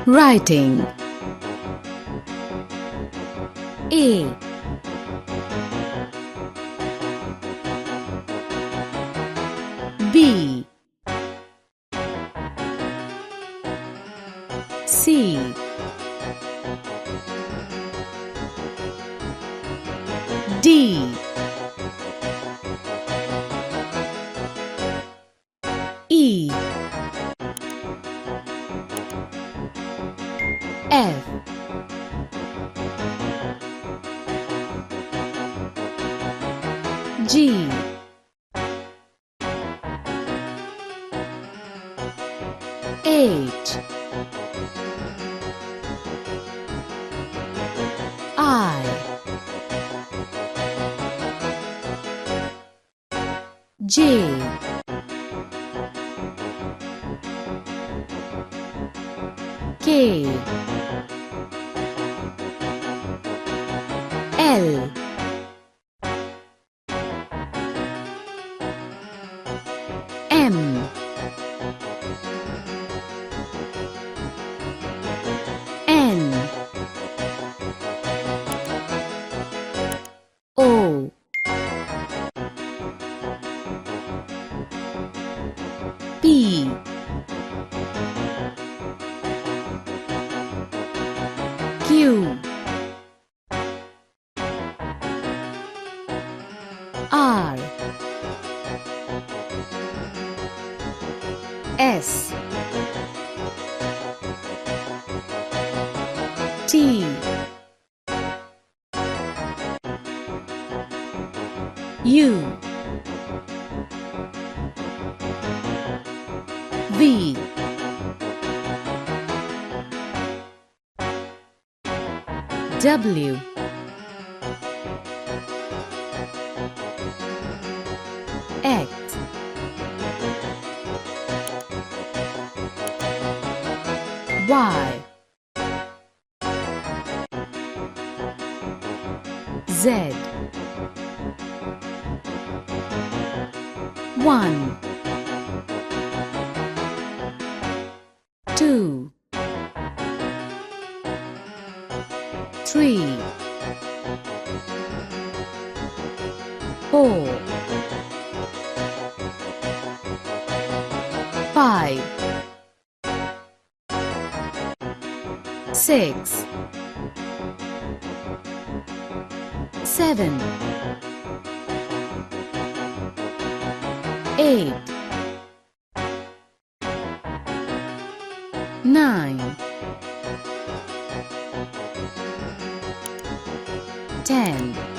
Writing. A, B, C, D, E, F, G, H, I, J, K, L, M, N, O, P, Q, R, S, T, U, V, W, X, Y, Z, 1, 2, 3, 4, 5, 6, 7, 8, 9, 10.